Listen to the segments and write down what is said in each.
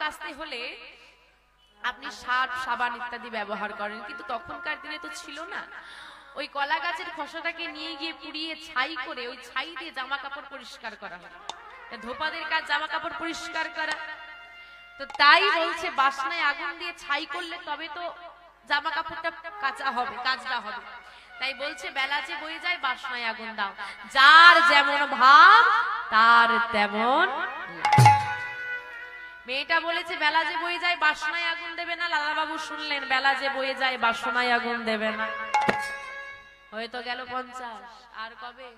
কাচতে হলে আপনি সার্ফ সাবান ইত্যাদি ব্যবহার করেন, কিন্তু তখনকার দিনে তো ছিল না। ওই কলা গাছের খোসাটাকে নিয়ে গিয়ে পুড়িয়ে ছাই করে ওই ছাই দিয়ে জামা কাপড় পরিষ্কার করা হয়। ধোপাদের কাজ জামা কাপড় পরিষ্কার করা। তো তাই বলছে বাসনায় আগুন দিয়ে ছাই করলে তবে তো জামা কাপড়টা কাঁচা হবে, কাচা হবে। তাই বলছে বেলা যে বয়ে যায় বাসনায় আগুন দাও, যার যেমন ভাব তার তেমন। মেয়েটা বলেছে বেলা যে বয়ে যায় বাসনায় আগুন দেবে না, লালা বাবু শুনলেন বেলা যে বয়ে যায় বাসনায় আগুন দেবে না। হয়তো গেল 50, আর কবে?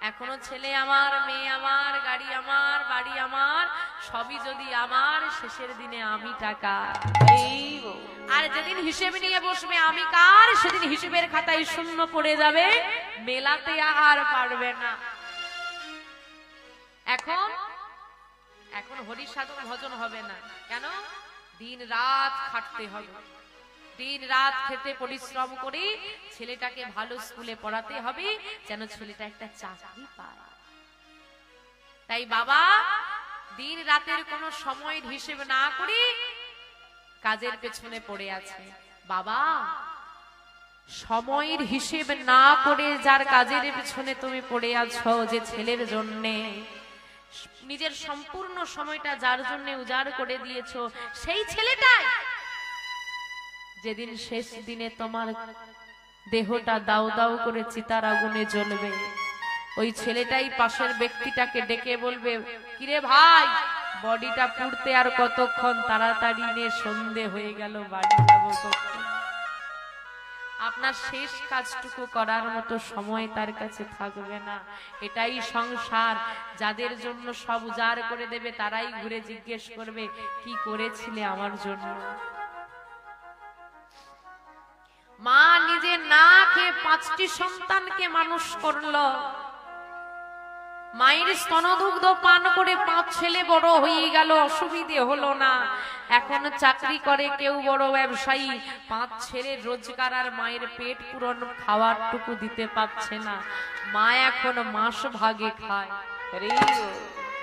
এখনো ছেলে আমার, মেয়ে আমার, গাড়ি আমার, বাড়ি আমার, সবই যদি আমার, শেষের দিনে আমি টাকা। আর যেদিন হিসেব নিয়ে বসবে আমি কার, সেদিন হিসেবের খাতায় শূন্য পড়ে যাবে, মেলাতে আর পারবে না। এখন এখন হরি সাধন ভজন হবে না। কেন? দিন রাত খাটতে হবে, দিন রাত খেতে পরিশ্রম করে ছেলেটাকে ভালো স্কুলে পড়াতে হবে, যেন ছেলেটা একটা চাকরি পায়। তাই বাবা দিন রাতের কোনো সময়ের হিসেব না করে কাজের পেছনে পড়ে আছে। বাবা সময়ের হিসেব না করে যার কাজের পেছনে তুমি পড়ে আছো, যে ছেলের জন্যে নিজের সম্পূর্ণ সময়টা যার জন্য উজাড় করে দিয়েছো, সেই ছেলেটাই যেদিন শেষ দিনে তোমার দেহটা দাউ দাউ করে চিতার আগুনে জ্বলবে, ওই ছেলেটাই পাশের ব্যক্তিটাকে ডেকে বলবে, কিরে ভাই বডিটা পুড়তে আর কতক্ষণ, তাড়াতাড়ি নে সন্ধে হয়ে গেল, বাড়ি যাবো কখন। আপনার শেষ কাজটুকু করার মতো সময় তার কাছে থাকবে না। এটাই সংসার। যাদের জন্য সব উজাড় করে দেবে তারাই ঘুরে জিজ্ঞেস করবে কি করেছিলে আমার জন্য। মা নিজে না খেয়ে 5টি সন্তানকে মানুষ করলো, মায়ের স্তনদুগ্ধ পান করে 5 ছেলে বড় হয়ে গেল, অসুবিধে হলো না। এখন চাকরি করে কেউ, বড় ব্যবসায়ী, 5 ছেলের রোজগার আর মায়ের পেট পূরণ খাওয়ারটুকু দিতে পারছে না। মা এখন মাস ভাগে খায়।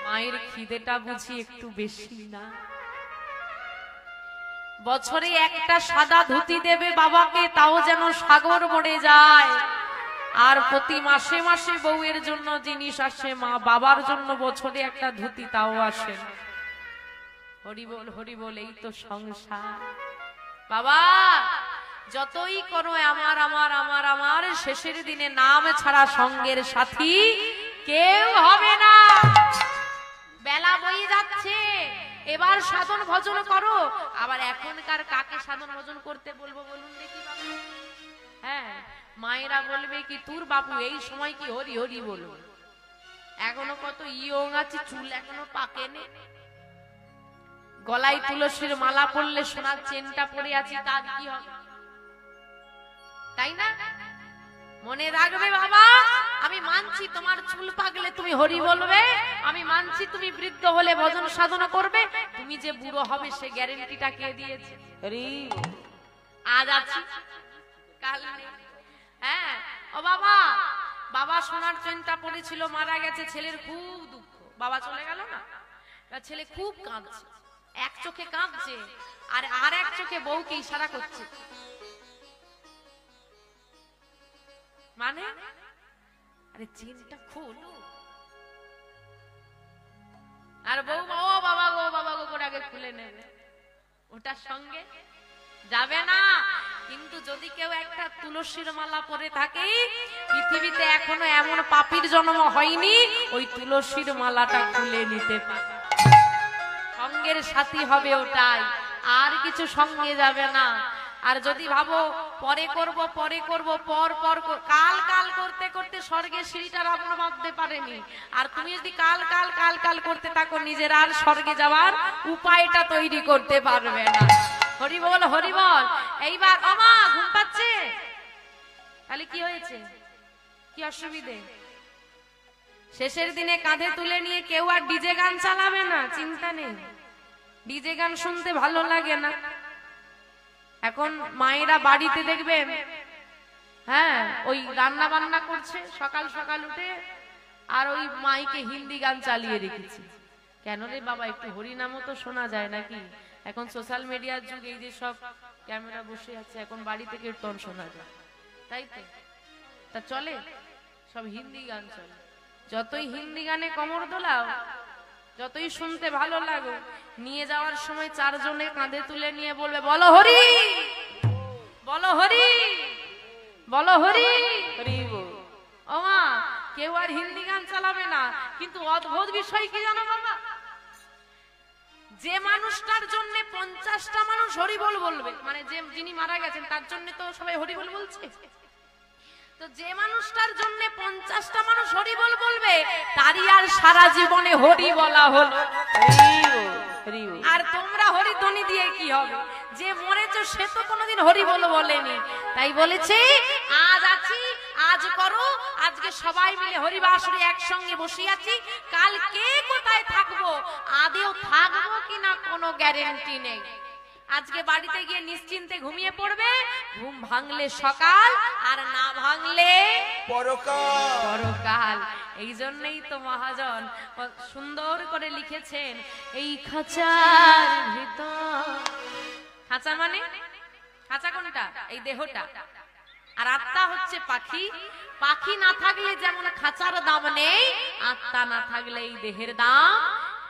মায়ের খিদেটা বুঝি একটু বেশি না? বছরে একটা সাদা ধুতি দেবে বাবাকে, তাও যেন সাগর ভরে যায়। আর প্রতি মাসে মাসে বউয়ের জন্য জিনিস আসে, মা বাবার জন্য বছরে একটা ধুতি তাও আসে। হরি বল হরি বল, এই তো সংসার। বাবা যতই করো আমার আমার আমার আমার, শেষের দিনে নাম ছাড়া সঙ্গের সাথী কেউ হবে না। বেলা বয়ে যাচ্ছে, এবার সাধন ভজন করো। আবার এখনকার কাকে সাধন ভজন করতে বলবো বলুন দেখি বাবু? হ্যাঁ, মায়েরা বলবে কি তোর বাবু এই সময় কি হরি হরি বলুন। এখনো কত ইয়ং আছে, চুল এখনো পাকেনি, গলায় তুলসীর মালা পরলে সোনার চেনটা পরে আছি, তার কি হবে? তাই না? মনে রাখবে বাবা, আমি মানছি তোমার চুল পাকলে তুমি হরি বলবে, আমি মানছি তুমি বৃদ্ধ হলে ভজন সাধনা করবে, তুমি যে বুড়ো হবে সে গ্যারেন্টিটা কে দিয়েছে? আজ আছি কাল নেই। হ্যাঁ ও বাবা, বাবা সোনার চেনটা পড়েছিল, মারা গেছে, ছেলের খুব দুঃখ, বাবা চলে গেল না, ছেলে খুব কাঁদছে, এক চোখে কাঁদছে আর এক চোখে বউকে ইশারা করছে, মানে আরে চেনটা খোলো। আর বউ ও বাবা গো বাবা গো করে আগে খুলে নেবে, ওটার সঙ্গে যাবে না। কিন্তু যদি কেউ একটা তুলসীর মালা পরে থাকে, পৃথিবীতে এখনো এমন পাপীর জন্ম হয়নি ওই তুলসীর মালাটা খুলে নিতে পারে। সঙ্গের সাথী হবে ওটাই, আর কিছু সঙ্গে যাবে না। আর যদি ভাবো পরে করব পরে করব, পর পর কাল কাল করতে করতে স্বর্গের সিঁড়িটা রাবণ বাঁধতে পারেনি। আর তুমি যদি কাল কাল কাল কাল করতে থাকো, নিজের আর স্বর্গে যাওয়ার উপায়টা তৈরি করতে পারবে না। হরি বল হরি বল। এইবার আমা ঘুম পাচ্ছে, তাহলে কি হয়েছে, কি অসুবিধে? শেষের দিনে কাঁধে তুলে নিয়ে কেউ আর ডিজে গান চালাবে না, চিন্তা নেই। ডিজে গান শুনতে ভালো লাগে না। এখন মায়েরা বাড়িতে দেখবেন, হ্যাঁ ওই রান্না বান্না করছে সকাল সকাল উঠে, আর ওই মাইকে হিন্দি গান চালিয়ে রেখেছে, কেন রে বাবা, একটু হরিনামও তো শোনা যায় নাকি? এখন সোশ্যাল মিডিয়ার যুগ, এই যে সব ক্যামেরা বসে আছে, এখন বাড়িতে কীর্তন শোনা যায়, তাই তো? তা চলে সব হিন্দি গান চলে। যতই হিন্দি গানে কমর দোলাও, যতই শুনতে ভালো লাগো, নিয়ে যাওয়ার সময় চারজনে কাঁধে তুলে নিয়ে বলবে বলো হরি, বলো হরি, বলো হরি হরি। ও মা, কেউ আর হিন্দি গান চালাবে না। কিন্তু অদ্ভুত বিষয় কি জানো বাবা, যে মানুষটার জন্য 50টা মানুষ হরিবল বলবে, মানে যিনি মারা গেছেন তার জন্য তো সবাই হরিবল বলছে, তো যে মানুষটার জন্য 50টা মানুষ হরিবল বলবে, তারই আর সারা জীবনে হরি বলা হলো। আর তোমরা হরিধ্বনি দিয়ে কি হবে? যে মরেছো সে তো কোনোদিন হরিবল বলেনি। তাই বলেছে আজ আছি, আজ করো, আজকে সবাই মিলে হরিবাসরে একসঙ্গে বসে আছি, কাল কে কোথায় থাকবো, আদেও থাকবো কিনা কোনো গ্যারেন্টি নেই। আজকে বাড়িতে গিয়ে নিশ্চিন্তে ঘুমিয়ে পড়বে, ঘুম ভাঙলে সকাল, আর না ভাঙলে পরকাল। এই জন্যই তো মহাজন সুন্দর করে লিখেছেন, এই খাঁচার ভিতর, খাঁচা মানে খাঁচা কোনটা? এই দেহটা। আর আত্মা হচ্ছে পাখি। পাখি না থাকলে যেমন খাঁচার দাম নেই, আত্মা না থাকলে এই দেহের দাম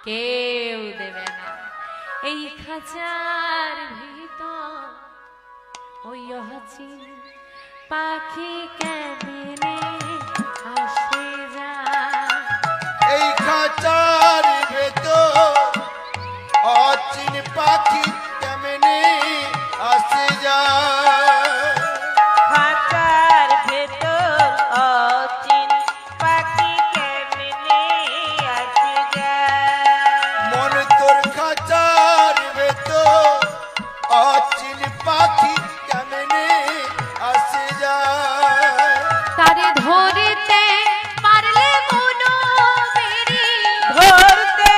কেউ দেবে না। এই খাঁচার ভিতর ওই অচিন পাখি কেমনে আসে যায়, এই খাঁচার ভিতর অচিন পাখি কেমনে আসে যায়, খাঁচার ভেতর অচিন পাখি কেমনে আসে যায়, মন তোর খাঁচার ভিতর অচিন পাখি কেমনে আসে যায়, তারে ধরতে পারলে মনো বেড়ি, ধরতে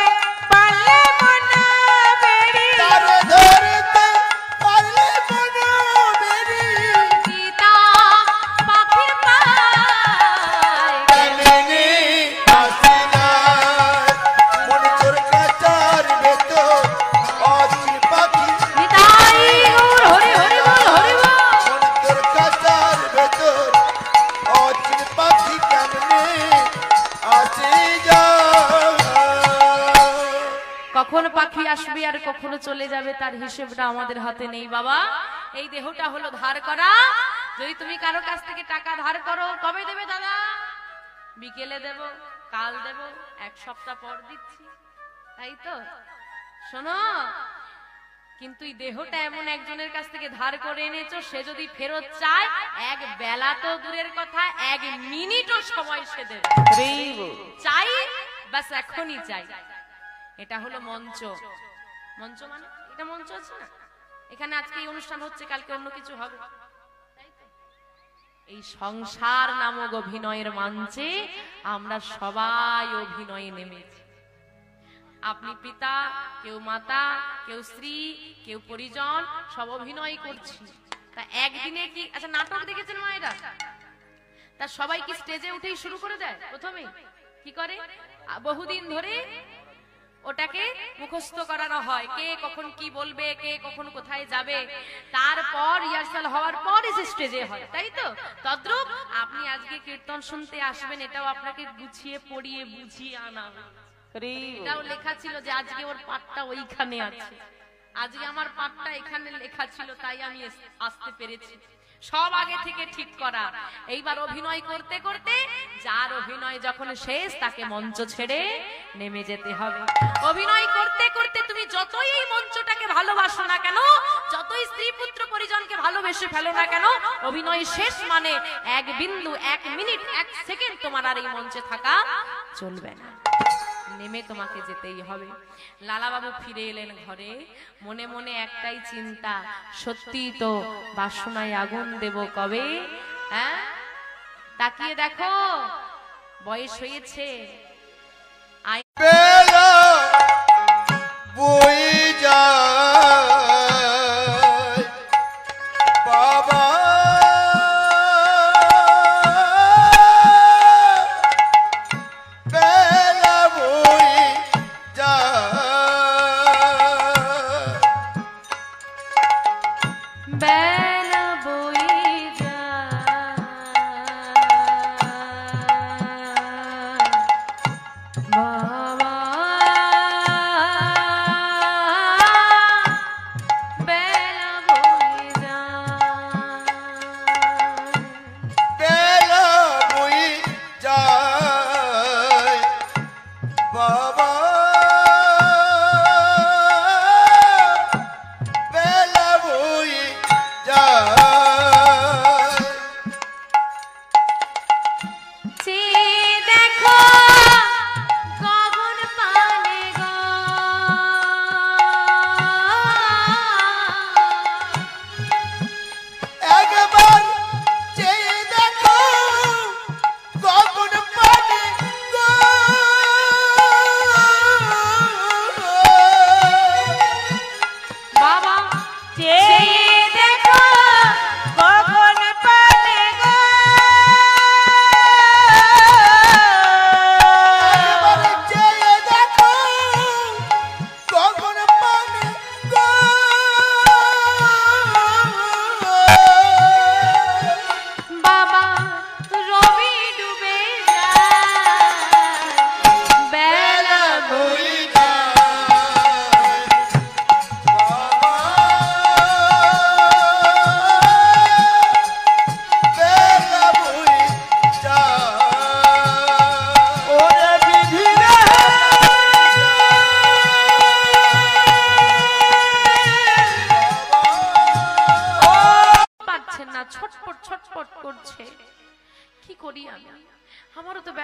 পারলে মনে বেড়ি, তারে ধরতে পারলে মনো বেরি, পিতা পাখির পায় কেমনে আসে যায়, মন তোর খাঁচার ভিতর অচিন পাখি, নিতাই গৌর হরি হরি বল, হরি বল। মন তোর খাঁচার ভিতর অচিন পাখি কেমনে আসে যায়। কখন পাখি আসবে আর কখনো চলে যাবে তার হিসেবটা আমাদের হাতে নেই বাবা। এই দেহটা হলো ধার করা। যদি তুমি কারো কাছ থেকে টাকা ধার করো, কবে দেবে দাদা? বিকেলে দেব, কাল দেব, এক সপ্তাহ পর দিচ্ছি, তাই তো? শোনো, কিন্তু এই দেহটা এমন একজনের কাছ থেকে ধার করে এনেছো, সে যদি ফেরত চায়, এক বেলা তো দূরের কথা, 1 মিনিটও সময় সে দেবে। চাই, বাস এখনই চাই। এটা হলো মঞ্চ। মঞ্চ মানে এটা মঞ্চ আছে না, এখানে আজকে এই অনুষ্ঠান হচ্ছে, কালকে অন্য কিছু হবে, তাই তো? এই সংসার নামক অভিনয়ের মঞ্চে আমরা সবাই অভিনয়ে নেমেছি। আপনি পিতা, কেউ মাতা, কেউ স্ত্রী, কেউ পরিজন, সব অভিনয় করছি। তা একদিনে কি, আচ্ছা নাটক দেখেছেন মায়েরা? তা সবাই কি স্টেজে উঠেই শুরু করে দেয়? প্রথমে কি করে? বহুদিন ধরে ওটাকে মুখস্থ করানো হয়, কে কখন কি বলবে, কে কখন কোথায় যাবে, তারপর রিহার্সাল হওয়ার পর এসে স্টেজে হয়, তাই তো? তদ্রূপ আপনি আজকে কীর্তন শুনতে আসবেন, এটাও আপনাকে গুছিয়ে পড়িয়ে বুঝিয়ে আনা, এটাও লেখা ছিল যে আজকে ওর পাঠটা ওইখানে আছে, আজকে আমার পাঠটা এখানে লেখা ছিল, তাই আমি আসতে পেরেছি। সব আগে থেকে ঠিক করা। এইবার অভিনয় করতে করতে যার অভিনয় যখন শেষ, তাকে মঞ্চ ছেড়ে নেমে যেতে হবে। অভিনয় করতে করতে তুমি যতই এই মঞ্চটাকে ভালোবাসো না কেন, যতই স্ত্রী পুত্র পরিজনকে ভালোবেসে ফেলো না কেন, অভিনয় শেষ মানে 1 বিন্দু, 1 মিনিট, 1 সেকেন্ড তোমার আর এই মঞ্চে থাকা চলবে না, নেমে তোমাকে যেতেই হবে। লালাবাবু ফিরে এলেন ঘরে, মনে মনে একটাই চিন্তা, সত্যি তো বাসনায় আগুন দেব কবে? হ্যাঁ, তাকিয়ে দেখো, বয়স হয়েছে, বেলা বয়ে যায় বাবা, বেলা বয়ে যায়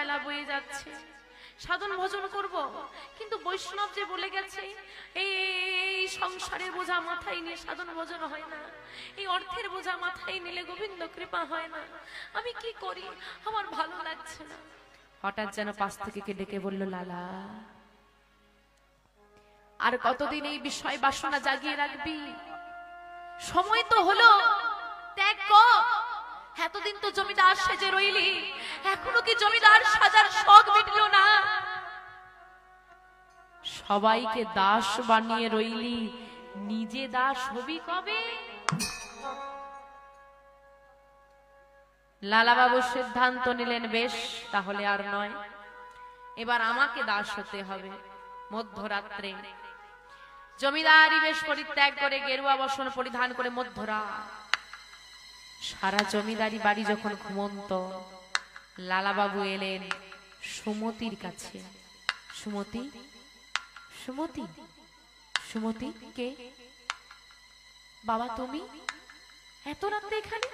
বেলা বয়ে যাচ্ছে, সাধন ভজন করব, কিন্তু বৈষ্ণব যে বলে গেছে এই সংসারের বোঝা মাথায় নিয়ে সাধন ভজন হয় না, এই অর্থের বোঝা মাথায় নিলে গোবিন্দ কৃপা হয় না, আমি কি করি, আমার ভালো লাগছে না। হঠাৎ যেন পাশ থেকে কে ডেকে বলল, লালা আর কতদিন এই বিষয় বাসনা জাগিয়ে রাখবি, সময় তো হলো, ত্যাগ কর। এতদিন তো জমিদার সেজে রইলি, এখনো কি জমিদার সাজার শখ মিটলো না? সবাইকে দাস বানিয়ে রইলি, নিজে দাস হবি কবে? লালাবাবু সিদ্ধান্ত নিলেন, বেশ তাহলে আর নয়, এবার আমাকে দাস হতে হবে। মধ্যরাত্রে জমিদারি বেশ পরিত্যাগ করে গেরুয়া বসন পরিধান করে মধ্যরাত সারা জমিদারি বাড়ি যখন ঘুমন্ত, লালাবাবু এলেন সুমতির কাছে। সুমতি, সুমতি, সুমতি কে? বাবা তুমি এত রাতে এখানে?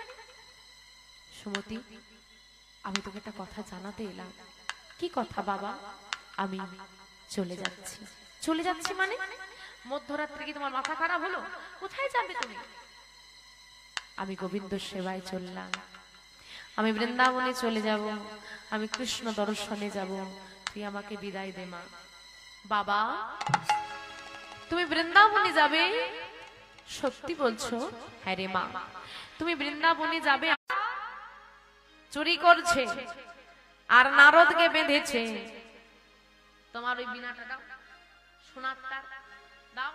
সুমতি, আমি তোকে একটা কথা জানাতে এলাম। কি কথা বাবা? আমি চলে যাচ্ছি। চলে যাচ্ছি মানে? মধ্যরাত্রে কি তোমার মাথা খারাপ হলো? কোথায় যাবে তুমি? আমি গোবিন্দ সেবায় চললাম, আমি বৃন্দাবনে চলে যাব, আমি কৃষ্ণ দর্শনে যাব, তুই আমাকে বিদায় দে মা। বাবা তুমি বৃন্দাবনে যাবে? সত্যি বলছো? হ্যাঁ রে মা, তুমি বৃন্দাবনে যাবে। চুরি করছে আর নারদকে বেঁধেছে। তোমার ওই বিনাটা দাও, সোনার তার দাও।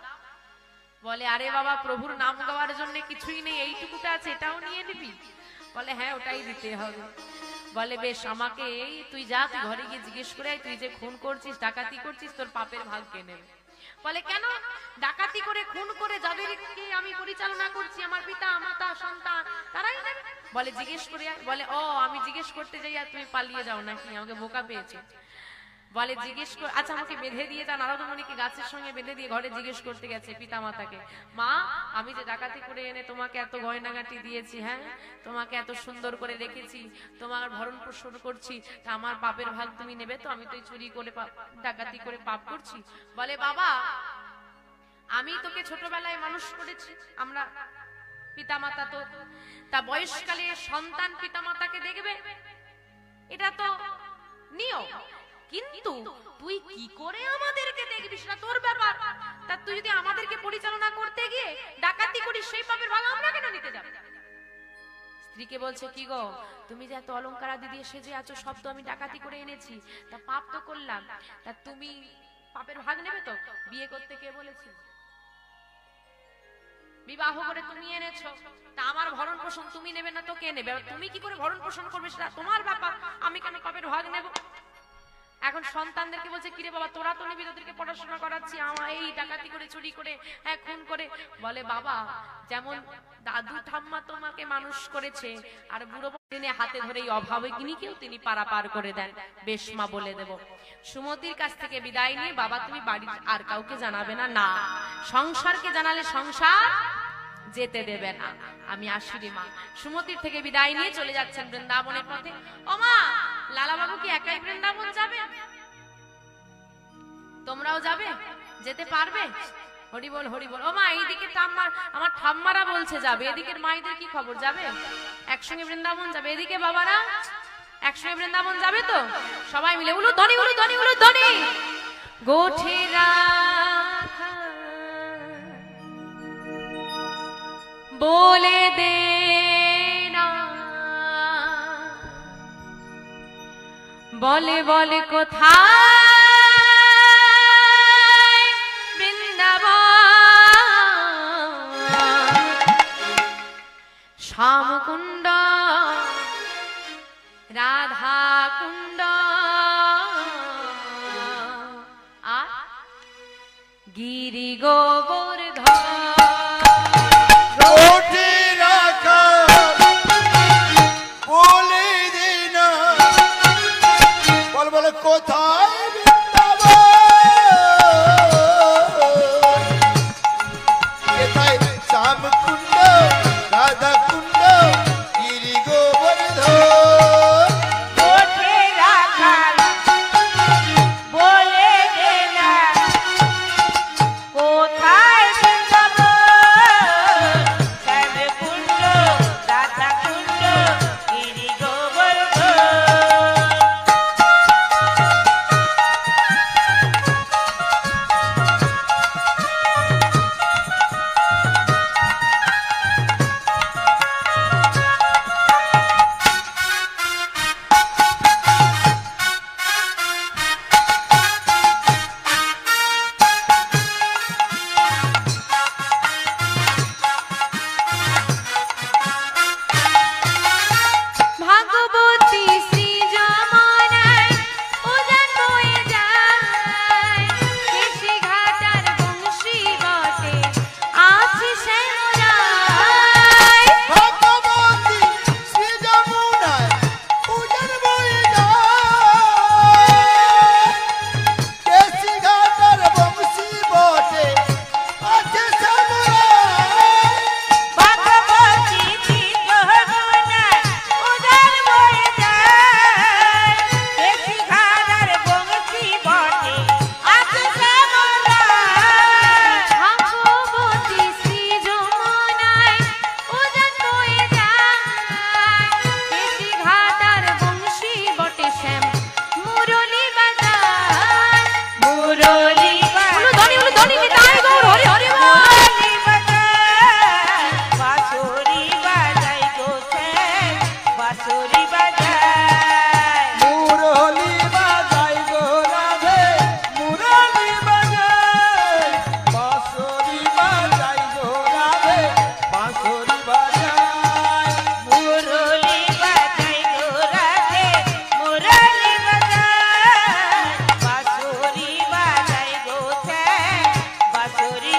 বলে আরে বাবা, প্রভুর নাম গাওয়ার জন্য কিছুই নেই, এইটুকুটা আছে, এটাও নিয়ে নিবি? বলে হ্যাঁ, ওটাই দিতে হবে। বলে বেশ, আমাকে তুই যা, তুই ঘরে গিয়ে জিজ্ঞেস করে তুই যে খুন করছিস, ডাকাতি করছিস, তোর পাপের ভাগ কে নেবে? বলে কেন? ডাকাতি করে খুন করে যাদেরকে আমি পরিচালনা করছি, আমার পিতা মাতা সন্তান, তারাই নেবে। বলে জিজ্ঞেস করে। বলে ও, আমি জিজ্ঞেস করতে যাই আর তুমি পালিয়ে যাও নাকি? আমাকে বোকা পেয়েছে। বলে জিজ্ঞেস কর, আচ্ছা আমাকে বেঁধে দিয়ে যা। নারদ মুনিকে গাছের সঙ্গে বেঁধে দিয়ে ঘরে জিজ্ঞেস করতে গেছে পিতা মাতাকে, মা আমি যে ডাকাতি করে এনে তোমাকে এত গয়নাগাটি দিয়েছি, হ্যাঁ তোমাকে এত সুন্দর করে রেখেছি, তোমার ভরণ পোষণ করছি, তা আমার পাপের ভাগ তুমি নেবে তো? আমি তো চুরি করে ডাকাতি করে পাপ করছি। বলে বাবা, আমি তোকে ছোটবেলায় মানুষ করেছি, আমরা পিতামাতা তো, তা বয়সকালে সন্তান পিতামাতাকে দেখবে, এটা তো নিয়ম, কিন্তু তুই কি করে আমাদেরকে দেখবি সেটা তোর ব্যাপার। তা তুই যদি আমাদেরকে পরিচালনা করতে গিয়ে ডাকাতি করিস, সেই পাপের ভাগ আমরা কেন নিতে যাব? স্ত্রীকে বলছে, কি গো তুমি যে এত অলংকার আদি দিয়ে সেজে আছো, সব তো আমি ডাকাতি করে এনেছি, তা পাপ তো করলাম, তা তুমি পাপের ভাগ নেবে তো? বিয়ে করতে কে বলেছে? বিবাহ করে তুমি এনেছো, তা আমার ভরণ পোষণ তুমি নেবে না তো কে নেবে? তুমি কি করে ভরণ পোষণ করবে সেটা তোমার ব্যাপার, আমি কেন পাপের ভাগ নেব? এখন সন্তানদেরকে বলছে, কিরে বাবা তোরা তো নিবি, তোদেরকে পড়াশোনা করাচ্ছি, আমার এই ডাকাতি করে চুরি করে খুন করে। বলে বাবা, যেমন দাদু ঠাম্মা তোমাকে মানুষ করেছে, আর বুড়ো দিনে হাতে ধরে এই অভাবগ্নিকেও তিনি পারাপার করে দেন। বেশ মা, বলে দেব। সুমতির কাছ থেকে বিদায় নিয়ে, বাবা তুমি বাড়ি আর কাউকে জানাবে না? না, সংসারকে জানালে সংসার যেতে দেবে না, আমি আসি রে মা। সুমতির থেকে বিদায় নিয়ে চলে যাচ্ছেন বৃন্দাবনের পথে। ও মা, লালাবাবু কি একাই বৃন্দাবন যাবে? তোমরাও যাবে? যেতে পারবে? হরি বল, হরি বল। ও মা, এইদিকে আমার ঠাম্মারা বলছে যাবে, এদিকের মাইদের কি খবর, যাবে? একসঙ্গে বৃন্দাবন যাবে? এদিকে বাবারা একসঙ্গে বৃন্দাবন যাবে তো? সবাই মিলে উলু ধ্বনি, উলু ধ্বনি, উলু ধ্বনি। গোঠেরা বলে দে না, বলে বলে কোথায় বৃন্দাবন, শ্যামকুণ্ড রাধা কুণ্ড আর গিরি গোবর্ধন। কোথায় বৃন্দাবন, কোথায় শ্যামকুণ্ড রাধা কুণ্ড গিরি গোবর্ধন। কোঠে রাখা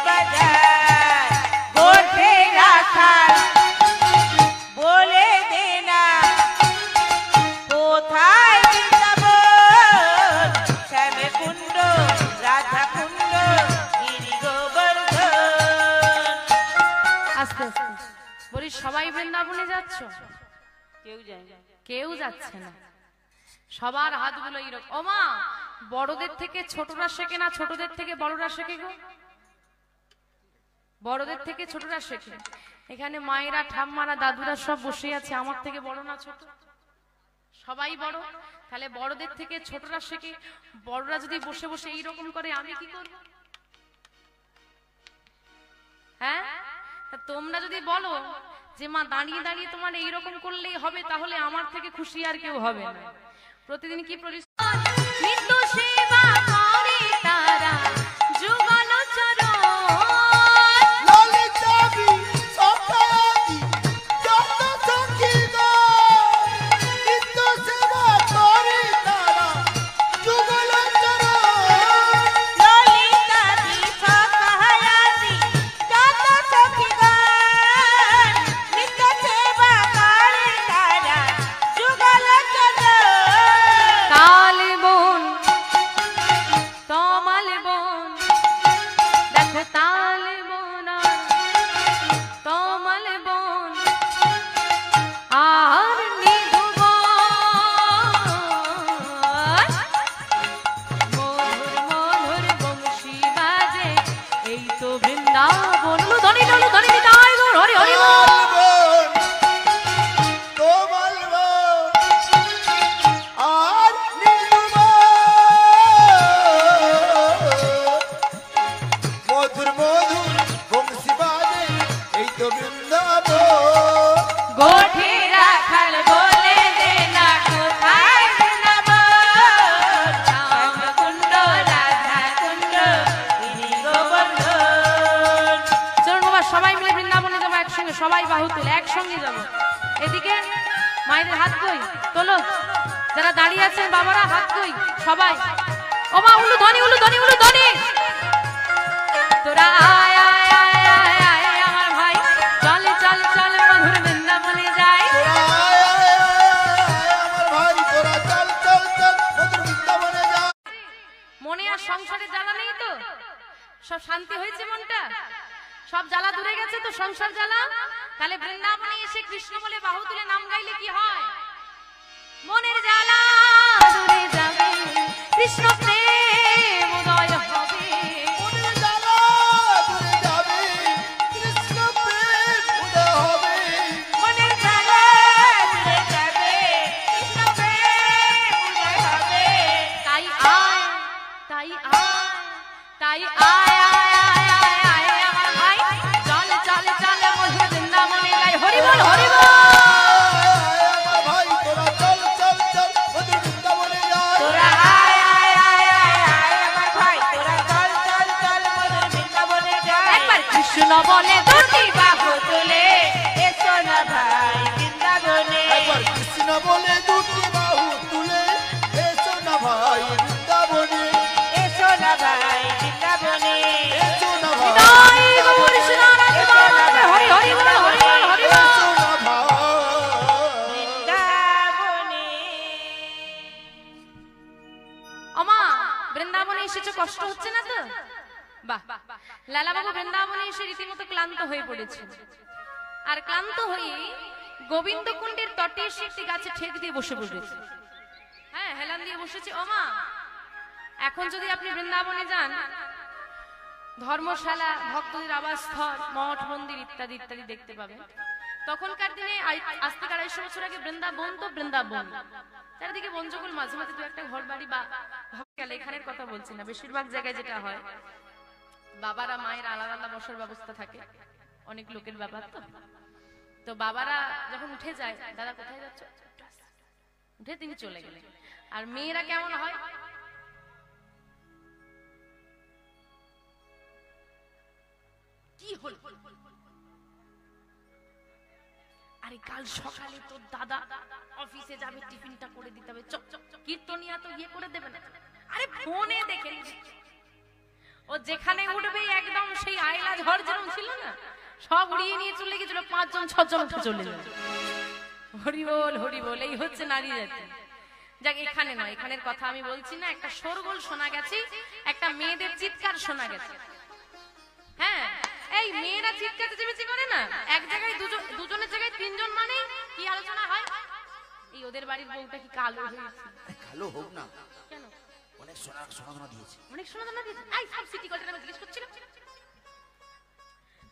বাজার গোঠে রাখাল বলে দে না কোথায় বৃন্দাবন শ্যামে কুণ্ড রাধা কুণ্ড গিরি গোবর্ধন। আস্তে আস্তে বলি, সবাই বৃন্দাবনে যাচ্ছ? কেউ যায় না। কেউ যাচ্ছে না, সবার হাতগুলো এইরকম। ও মা, বড়দের থেকে ছোটরা শেখে না, ছোটদের থেকে বড়রা শেখে গো? বড়দের থেকে ছোটরা শেখে। এখানে মায়েরা, ঠাম্মারা, দাদুরা সব বসে আছে, আমার থেকে বড় না ছোট? সবাই বড়। তাহলে বড়দের থেকে ছোটরা শেখে। বড়রা যদি বসে বসে এইরকম করে, আমি কি করব? হ্যাঁ, তা তোমরা যদি বলো যে মা দাঁড়িয়ে দাঁড়িয়ে তোমার এইরকম করলেই হবে, তাহলে আমার থেকে খুশি আর কেউ হবে না। প্রতিদিন কি পরিশ্রম, নিত্য সেবা করে তারা যুগল চরণ। ললিতাবি সকাদি যত সখীগণ, নিত্য সেবা করে তারা যুগল চরণ। ললিতাদি সকায়াদি যত সখীগণ নিত্য সেবা করে তারা যুগল চরণ। কাল বোন তমাল বোন, দেখো তাল বোন আর তমাল বোন আর নিধু বোন, মধুর মধুর বংশী বাজে, এই তো বৃন্দাবন। ধনী ধনী ধনী বিদায় গো, হরি হরি বল। কোমল বন আর নীলবন, মধুর মধুর বংশী বাজে, এই তো বৃন্দাবন। গোঠে রাখাল বলে দে না কোথায় বৃন্দাবন, শ্যাম কুণ্ড রাধা কুণ্ড গিরি গোবর্ধন। চলুন বাবা, সবাই মিলে বৃন্দাবনে যাবো একসঙ্গে, সবাই বাহু তুলে একসঙ্গে যাবো। এদিকে মায়েদের হাত কই তোলো, যারা দাঁড়িয়ে আছেন বাবারা হাত কই সবাই। ও মা, উলু ধ্বনি উলু ধ্বনি উলু ধ্বনি। তোরা আয় আয় আয় আয় আয় আমার ভাই, চল চল চল মধুর বৃন্দাবনে যাই। তোরা আয় আয় আয় আয় আমার ভাই, তোরা চল চল চল মধুর বৃন্দাবনে যা। মনে আর সংসারে জ্বালা নেই তো? সব শান্তি হয়েছে মনটা? সব জ্বালা দূরে গেছে তো, সংসার জ্বালা? তাহলে বৃন্দাবনে এসে কৃষ্ণ বলে বাহু তুলে নাম গাইলে কি হয়? মনের জ্বালা দূরে যাবে, কৃষ্ণ প্রেম উদয় হবে। মনের জ্বালা দূরে যাবে, কৃষ্ণ প্রেম উদয় হবে। মনের জ্বালা দূরে যাবে, কৃষ্ণ প্রেম উদয় হবে। তাই আয় তাই আয় তাই আয় আয় আয় আয় আয় আমার ভাই, চল চল চল মধুর বৃন্দাবনে যাই। হরি বল হরি বল। আমার ভাই, তোরা চল চল চল মধুর বৃন্দাবনে যাই। তোরা আয় আয় আয় আয় আয় আমার ভাই, তোরা চল চল চল মধুর বৃন্দাবনে যাই। একবার কৃষ্ণ বলে দুটি বাহু তুলে এসো না ভাই বৃন্দাবনে। একবার কৃষ্ণ বলে দুটি বাহু তুলে, এসো না ভাই বৃন্দাবনে। এসো না ভাই বৃন্দাবনে। এসো না ভাই জয় গৌর শ্রীনারায়ণ দেব। হরি হরি বল হরি বল হরি বল। এসো না ভাই। বৃন্দাবনে। ওমা, বৃন্দাবনে এসেছো, কষ্ট হচ্ছে না তো? বাহ, লালা বাবু বৃন্দাবনে এসে রীতিমতো ক্লান্ত হয়ে পড়েছে। আর ক্লান্ত হয়ে গোবিন্দ কুণ্ডের তটে এসে একটি গাছে ঠেক দিয়ে বসে পড়েছে। হ্যাঁ, হেলান দিয়ে বসেছে। ওমা, এখন যদি আপনি বৃন্দাবনে যান, ধর্মশালা, ভক্তদের আবাসস্থল, মঠ মন্দির ইত্যাদি ইত্যাদি দেখতে পাবেন। তখনকার দিনে আজ থেকে 250 বছর আগে বৃন্দাবন তো বৃন্দাবন, চারিদিকে বনজঙ্গল, মাঝে মাঝে দু একটা ঘর বাড়ি বা ভক্তশালা। এখানের কথা বলছি না, বেশিরভাগ জায়গায় যেটা হয় বাবারা মায়ের আলাদা আলাদা বসার ব্যবস্থা থাকে, অনেক লোকের ব্যাপার তো। তো বাবারা যখন উঠে যায়, দাদা কোথায় যাচ্ছ, উঠে তিনি চলে গেলেন। আর মেয়েরা কেমন হয়, কি হল, আরে কাল সকালে তোর দাদা অফিসে যাবে, টিফিনটা করে দিতে হবে, কীর্তনিয়া তো ইয়ে করে দেবে না, আরে ফোনে দেখে ও যেখানে উঠবে একদম সেই আইলা ঝড় যেরকম ছিল না, সব উড়িয়ে নিয়ে চলে গেছিল, 5 জন 6 জন উঠে চলে গেল। হরি বল, এই হচ্ছে নারী জাতি। যাক, এখানে নয়, এখানের কথা আমি বলছি না। একটা শোরগোল শোনা গেছে, একটা মেয়েদের চিৎকার শোনা গেছে। হ্যাঁ, এই মেয়েরা চিৎকার চেঁচামেচি করে না, এক জায়গায় দুজনের জায়গায় 3 জন, মানে কি আলোচনা হয়? এই ওদের বাড়ির বউটা কি কালো হয়েছে? কালো হোক না, কেন? অনেক সোনা দিয়েছে। অনেক সোনা দিয়েছে। আই সব সিটি কলটা আমি জিজ্ঞেস করছিলাম।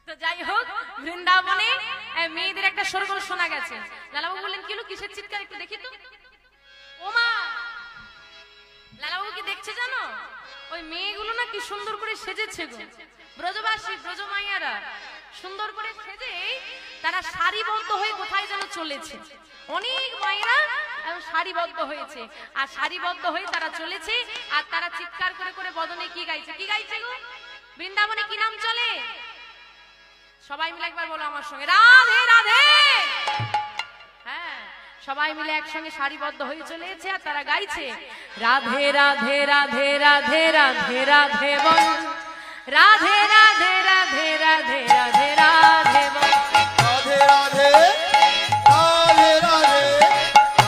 তো যাই হোক, বৃন্দাবনে মেয়েদের একটা শোরগোল শোনা গেছে। লালাবাবু বললেন, কি হলো, কিসের চিৎকার, একটু দেখি তো। ওমা, লালাবাবু কি দেখছে জানো? ওই মেয়েগুলো না কি সুন্দর করে সেজেছে গো। ব্রজবাসী ব্রজমাইয়ারা সুন্দর করে সেজে তারা সারিবদ্ধ হয়ে কোথায় যেন চলেছে। অনেক মায়েরা সারিবদ্ধ হয়েছে, আর সারিবদ্ধ হয়ে তারা চলেছে, আর তারা চিৎকার করে করে বদনে কি গাইছে, কি গাইছে গো? বৃন্দাবনে কি নাম চলে? সবাই মিলে একবার বলো আমার সঙ্গে, রাধে রাধে। হ্যাঁ, সবাই মিলে একসঙ্গে সারিবদ্ধ হয়ে চলেছে, আর তারা গাইছে রাধে রাধে রাধে রাধে রাধে রাধে বল, রাধে রাধে রাধে রাধে রাধে রাধে বল, রাধে রাধে রাধে রাধে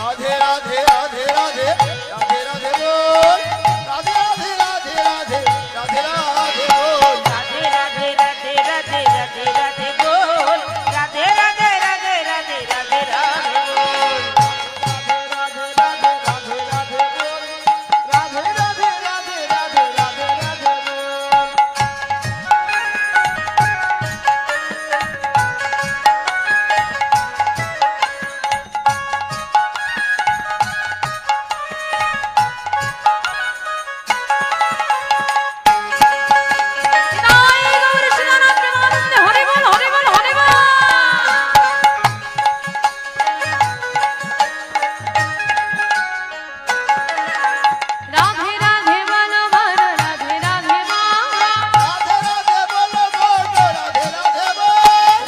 রাধে রাধে রাধে রাধে রাধে রাধে বল, রাধে রাধে রাধে রাধে রাধে রাধে বল, রাধে রাধে রাধে রাধে রাধে রাধে বল, রাধে রাধে রাধে রাধে রাধে রাধে বল, রাধে রাধে রাধে রাধে বল, রাধে রাধে রাধে রাধে রাধে রাধে বল। জয় গৌর সীতানাথ প্রেমানন্দে, হরি বল হরি বল হরি বল। রাধে রাধে বল বল, রাধে রাধে বল, রাধে রাধে বল বল,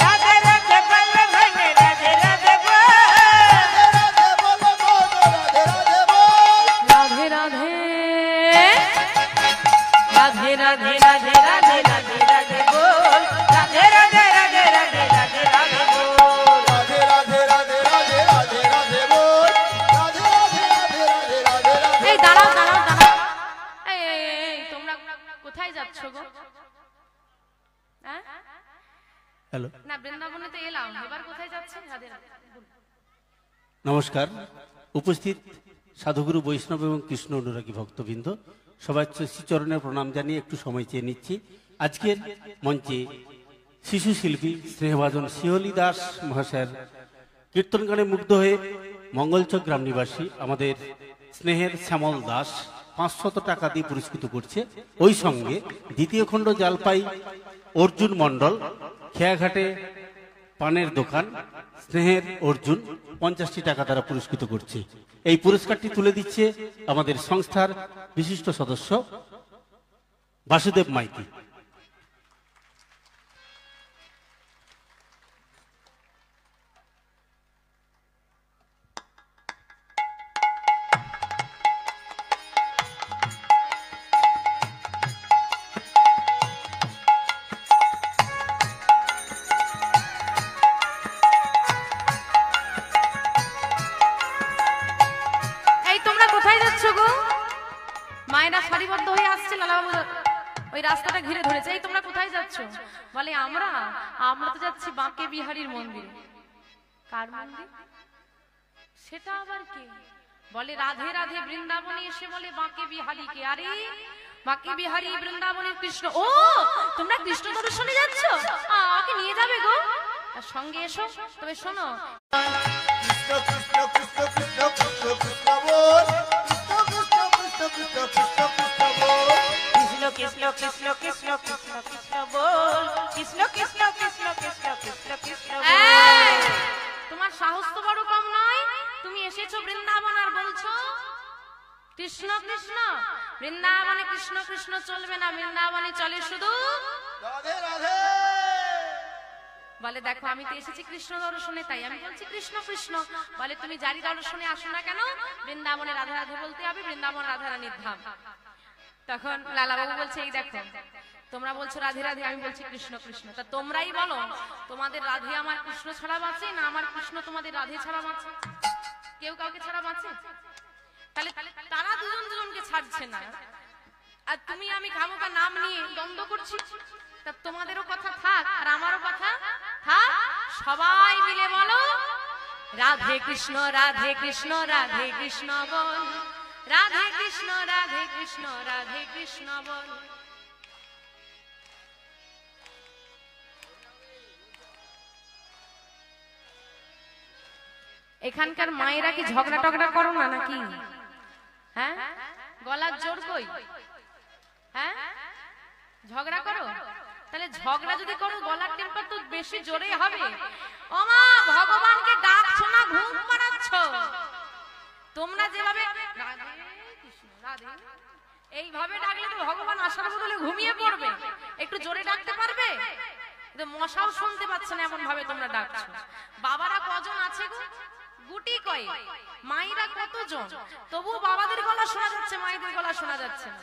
রাধে রাধে বল, রাধে রাধে বল ভনে রাধে রাধে বল, রাধে বল বল, রাধে রাধে বল, রাধে রাধে রাধে রাধে রাধে রাধে রাধে রাধে বল, রাধে রাধে রাধে রাধে রাধে রাধে বল, রাধে রাধে রাধে রাধে রাধে রাধে বল, রাধে রাধে রাধে রাধে রাধে রাধে। এই দাঁড়াও দাঁড়াও দাঁড়াও, এই তোমরা কোথায় যাচ্ছ গো? হ্যাঁ, হ্যালো, না বৃন্দাবনে তো এলাম, এবার কোথায় যাচ্ছেন? রাধে রাধে বলুন। নমস্কার। উপস্থিত সাধুগুরু বৈষ্ণব এবং কৃষ্ণ অনুরাগী ভক্তবৃন্দ, সবার শ্রীচরণের প্রণাম জানিয়ে একটু সময় চেয়ে নিচ্ছি। আজকের মঞ্চে শিশু শিল্পী স্নেহভাজন শিহলি দাস মহাশয়ের কীর্তন গানে মুগ্ধ হয়ে মঙ্গলচক গ্রাম নিবাসী আমাদের স্নেহের শ্যামল দাস 500 টাকা দিয়ে পুরস্কৃত করছে। ওই সঙ্গে দ্বিতীয় খণ্ড জালপাই অর্জুন মণ্ডল, খেয়াঘাটে পানের দোকান স্নেহের অর্জুন 50টি টাকা দ্বারা পুরস্কৃত করছে। এই পুরস্কারটি তুলে দিচ্ছে আমাদের সংস্থার বিশিষ্ট সদস্য বাসুদেব মাইতি। এই তোমরা কোথায় যাচ্ছ গো? মায়েরা সারিবদ্ধ হয়ে আসছে, লালাবাবু ওই রাস্তাটা ঘিরে ধরেছে। এই তোমরা কোথায় যাচ্ছ? বলে আমরা তো যাচ্ছি বাঁকে বিহারীর মন্দিরে। কার মন্দির সেটা আবার কে? বলে রাধে রাধে বৃন্দাবনে এসে বলে বাঁকে বিহারীকে। আরে বাঁকে বিহারী বৃন্দাবনের কৃষ্ণ। ও তোমরা কৃষ্ণ দর্শনে যাচ্ছ, আমাকে নিয়ে যাবে গো? তার সঙ্গে এসো। তবে শোনো, কৃষ্ণ কৃষ্ণ কৃষ্ণ কৃষ্ণ কৃষ্ণ কৃষ্ণ বল, কৃষ্ণ কৃষ্ণ কৃষ্ণ কৃষ্ণ কৃষ্ণ কৃষ্ণ বল, কৃষ্ণ কৃষ্ণ কৃষ্ণ কৃষ্ণ কৃষ্ণ কৃষ্ণ বল, কৃষ্ণ কৃষ্ণ কৃষ্ণ কৃষ্ণ কৃষ্ণ কৃষ্ণ এই, বল, তোমার সাহস তো বড় কম নয়। তুমি এসেছো বৃন্দাবন আর বলছো কৃষ্ণ কৃষ্ণ। বৃন্দাবনে কৃষ্ণ কৃষ্ণ চলবে না, বৃন্দাবনে চলে শুধু রাধে রাধে। বলে দেখো আমি তো এসেছি কৃষ্ণ দর্শনে, তাই আমি বলছি কৃষ্ণ কৃষ্ণ। বলে তুমি যারি দর্শনে আসো না কেন, বৃন্দাবনে রাধা রাধে বলতে হবে, বৃন্দাবন রাধা রানীর ধাম। তখন লালাবাবু বলছে এই দেখো তোমরা বলছো রাধে রাধে, আমি বলছি কৃষ্ণ কৃষ্ণ, তা তোমরাই বলো তোমাদের রাধে আমার কৃষ্ণ ছাড়া বাঁচে না আমার কৃষ্ণ তোমাদের রাধে ছাড়া বাঁচে? কেউ কাউকে ছাড়া বাঁচে? তাহলে তারা দুজন দুজনকে ছাড়ছে না, আর তুমি আমি খামোকা নাম নিয়ে দ্বন্দ্ব করছি। তা তোমাদেরও কথা থাক আর আমারও কথা থাক, সবাই মিলে বলো রাধে কৃষ্ণ রাধে কৃষ্ণ রাধে কৃষ্ণ বল, রাধে কৃষ্ণ রাধে কৃষ্ণ রাধে কৃষ্ণ বল। এখানকার মায়েরা কি ঝগড়া টগড়া করো না নাকি? হ্যাঁ, গলার জোর কই? হ্যাঁ, ঝগড়া করো? তাহলে ঝগড়া যদি করো গলার টেম্পার তো বেশি জোরে হবে। ও মা, ভগবানকে ডাকছো না ঘুম পাড়াচ্ছ। তোমরা যেভাবে রাধে কৃষ্ণ রাধে এইভাবে ডাকলে তো ভগবান আসার বদলে ঘুমিয়ে পড়বে। একটু জোরে ডাকতে পারবে? মশাও শুনতে পাচ্ছে না এমন ভাবে তোমরা ডাকছো। বাবারা কজন আছে গো? গুটি কয়। মায়েরা কতজন? তবু বাবাদের গলা শোনা যাচ্ছে, মায়েদের গলা শোনা যাচ্ছে না।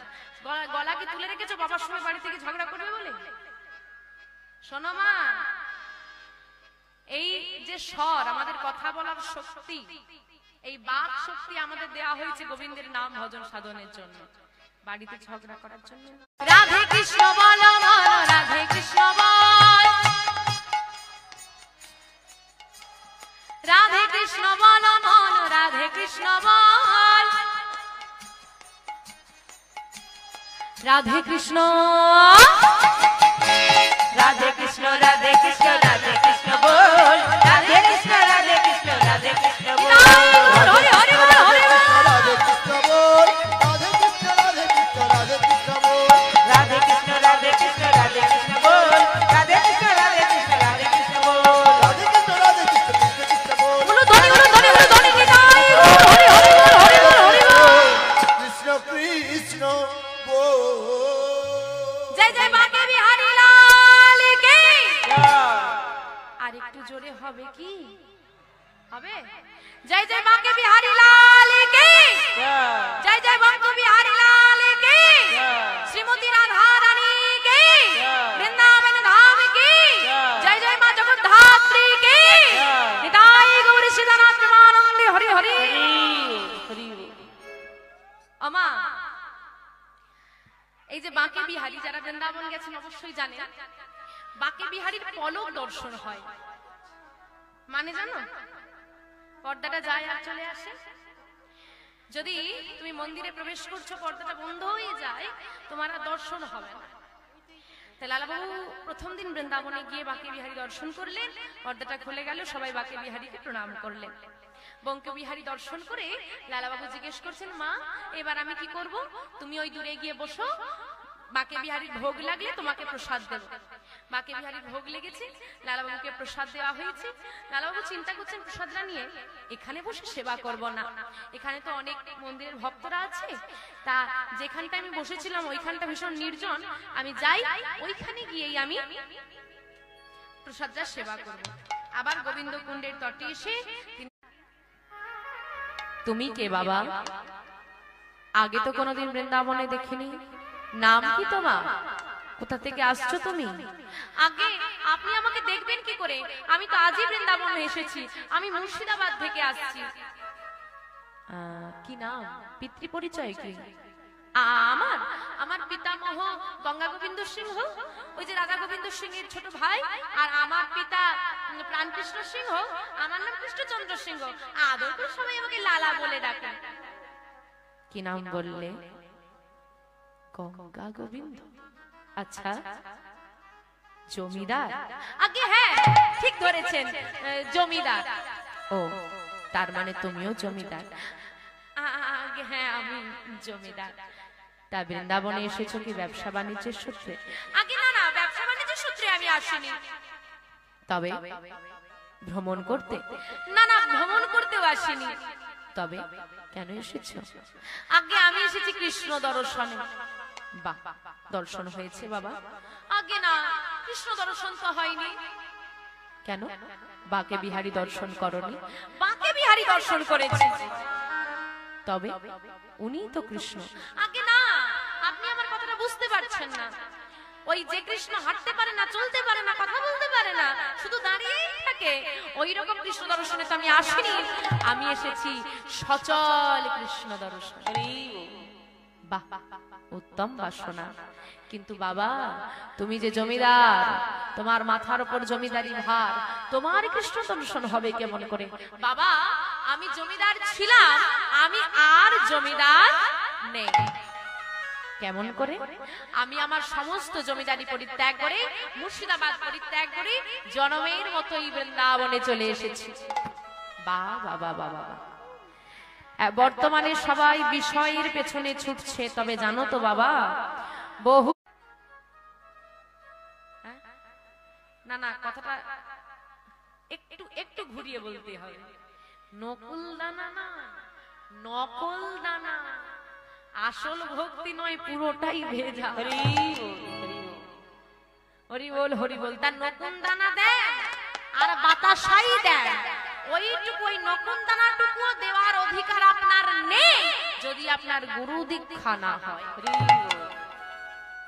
গলা কি তুলে রেখেছো বাবার সঙ্গে বাড়ি থেকে ঝগড়া করবে বলে? শোনো মা, এই যে স্বর আমাদের কথা বলার শক্তি, এই বাক শক্তি আমাদের দেয়া হয়েছে গোবিন্দের নাম ভজন সাধনের জন্য, বাড়িতে ঝগড়া করার জন্য। রাধে কৃষ্ণ বল বল, রাধে কৃষ্ণ বল, রাধে কৃষ্ণ বল বল, রাধে কৃষ্ণ বল, রাধে কৃষ্ণ রাধে কৃষ্ণ রাধে কৃষ্ণ রাধে কৃষ্ণ বল, রাধে কৃষ্ণ রাধে কৃষ্ণ রাধে কৃষ্ণ বল, হরে হরে বল, হরে বল। রাধে কৃষ্ণ বল, রাধে কৃষ্ণ রাধে কৃষ্ণ রাধে কৃষ্ণ বল, রাধে কৃষ্ণ রাধে কৃষ্ণ রাধে কৃষ্ণ বল, রাধে কৃষ্ণ রাধে কৃষ্ণ রাধে কৃষ্ণ বল, রাধে কৃষ্ণ রাধে কৃষ্ণ কৃষ্ণ কৃষ্ণ বল, বলো ধনি বলো ধনি বলো ধনি কি নাই, হরে হরে বল, হরে বল, হরে বল। কৃষ্ণ কৃষ্ণ বল। জয় জয় বাঁকে বিহারী লাল কি। আর একটু জোরে হবে কি? হবে? জয় জয় বাঁকে বিহারী লাল কি, জয় জয় বাঁকে বিহারী লাল কি, শ্রীমতী রাধা রানী কি, বৃন্দাবন ধাম কি, জয় জয় মা জগদ্ধাত্রী কি, নিতাই গৌরী সীতানাথ প্রেমানন্দে হরি হরি। আমা, এই যে বাঁকে বিহারী, যারা বৃন্দাবন গেছেন অবশ্যই জানেন বাঁকে বিহারীর পলক দর্শন হয়। মানে জানো, পর্দাটা যায় আর চলে আসে। যদি তুমি মন্দিরে প্রবেশ করছো, পর্দাটা বন্ধ হয়ে যায়, তোমার আর দর্শন হবে না। তাই লালাবাবু প্রথম দিন বৃন্দাবনে গিয়ে বাঁকে বিহারী দর্শন করলেন, পর্দাটা খুলে গেল, সবাই বাঁকে বিহারীকে প্রণাম করলেন। বঙ্কে বিহারী দর্শন করে লালাবাবু জিজ্ঞেস করছেন, মা এবার আমি কি করব? তুমি ওই দূরে গিয়ে বসো, বাঁকে বিহারীর ভোগ লাগলে তোমাকে প্রসাদ দেব। বাঁকে বিহারীর ভোগ লেগেছে, লালাবাবুকে প্রসাদ দেওয়া হয়েছে। লালাবাবু চিন্তা করছেন প্রসাদটা নিয়ে এখানে বসে সেবা করব না, এখানে তো অনেক মন্দিরের ভক্তরা আছে, তা যেখানটা আমি বসেছিলাম ওইখানটা ভীষণ নির্জন, আমি যাই ওইখানে গিয়েই আমি প্রসাদটা সেবা করব। আবার গোবিন্দ কুণ্ডের তটে এসে, তুমি কে বাবা? আগে তো কোনোদিন বৃন্দাবনে দেখিনি, নাম কি তোমার? কোথা থেকে আসছো তুমি? আগে আপনি আমাকে দেখবেন কি করে? আমি তো আজই বৃন্দাবনে এসেছি, আমি মুর্শিদাবাদ থেকে আসছি। কি নাম? পিতৃ পরিচয় কি? আমার আমার পিতামহ গঙ্গা গোবিন্দ সিংহ, ওই যে রাধা গোবিন্দ সিং এর ছোট ভাই, আর আমার পিতা প্রাণকৃষ্ণ সিংহ, আমার নাম কৃষ্ণচন্দ্র সিংহ। আদর করে সবাই আমাকে লালা বলে ডাকে। কি নাম বললে? গঙ্গা গোবিন্দ। আচ্ছা, জমিদার? আগে হ্যাঁ ঠিক ধরেছেন, জমিদার। ও, তার মানে তুমিও জমিদার? আগে হ্যাঁ আমি জমিদার। তা বৃন্দাবনে এসেছো কি ব্যবসা বাণিজ্যের সূত্রে? আগে না না, ব্যবসা বাণিজ্যের সূত্রে আমি আসিনি। তবে ভ্রমণ করতে? না না, ভ্রমণ করতেও আসিনি। তবে কেন এসেছো? আগে আমি এসেছি কৃষ্ণ দর্শনে। বাহ, দর্শন হয়েছে বাবা? আগে না, কৃষ্ণ দর্শন তো হয়নি। কেন বাঁকে বিহারী দর্শন করনি? বাঁকে বিহারী দর্শন করেছি, তবে উনি তো কৃষ্ণ। আগে না, আপনি পাচ্ছেন না। ওই যে কৃষ্ণ হাঁটতে পারে না, চলতে পারে না, কথা বলতে পারে না, শুধু দাঁড়িয়েই থাকে, ওই রকম কৃষ্ণ দর্শনে তো আমি আসিনি। আমি এসেছি সচল কৃষ্ণ দর্শন। বাহ, উত্তম বাসনা। কিন্তু বাবা, তুমি যে জমিদার, তোমার মাথার উপর জমিদারি ভার, তোমার কৃষ্ণ দর্শন হবে কেমন করে? বাবা, আমি জমিদার ছিলাম, আমি আর জমিদার নেই। কেমন করে? আমি আমার সমস্ত জমিদারি পরিত্যাগ করে, মুর্শিদাবাদ পরিত্যাগ করে জনমের মতোই বৃন্দাবনে চলে এসেছি। বাবা বাবা বাবা, বর্তমানে সবাই বিষয়ের পেছনে ছুটছে, তবে জানো তো বাবা, বহু না না কথাটা একটু একটু ঘুরিয়ে বলতে হবে। নকুল দানা না, নকল দানা, আসল ভক্তি নয়, পুরোটাই ভেজা। হরি বল হরি বল। তার নকুন দানা দেন আর বাতাসাই দেন, ওইটুকু, ওই নকুন দানাটুকু দেওয়ার অধিকার আপনার নেই যদি আপনার গুরু দীক্ষা না হয়।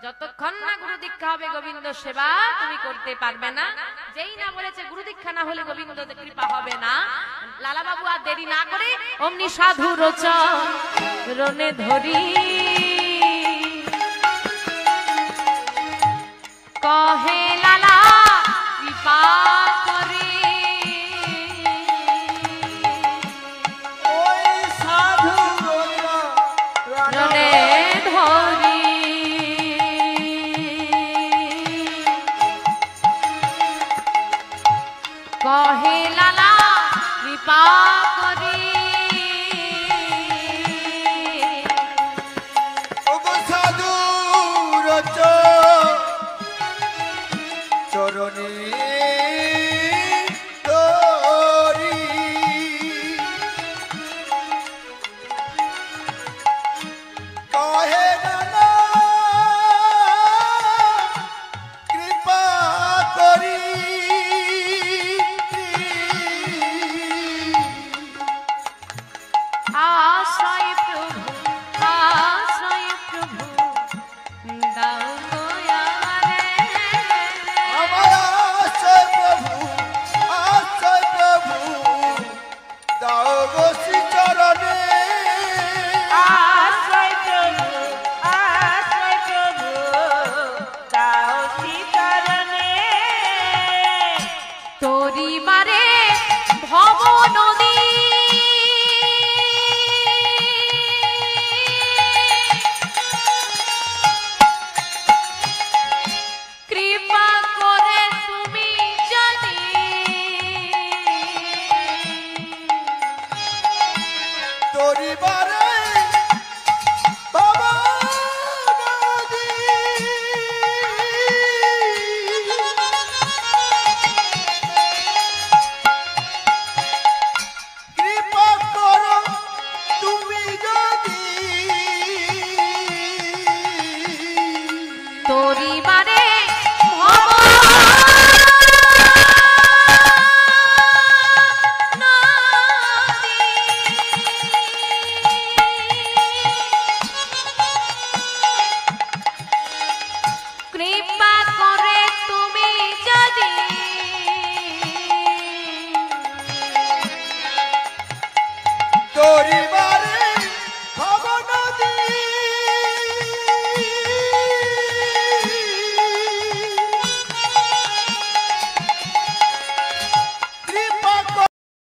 যতক্ষণ না গুরু দীক্ষা হবে গোবিন্দ সেবা তুমি করতে পারবে না। যেই না বলেছে গুরু দীক্ষা না হলে গোবিন্দ কৃপা হবে না, লালা বাবু আর দেরি না করে অমনি সাধু রনে ধরি কহে লালা কৃপা করে ওই সাধু রনে ধরি কহে লালা কৃপা করি চরণে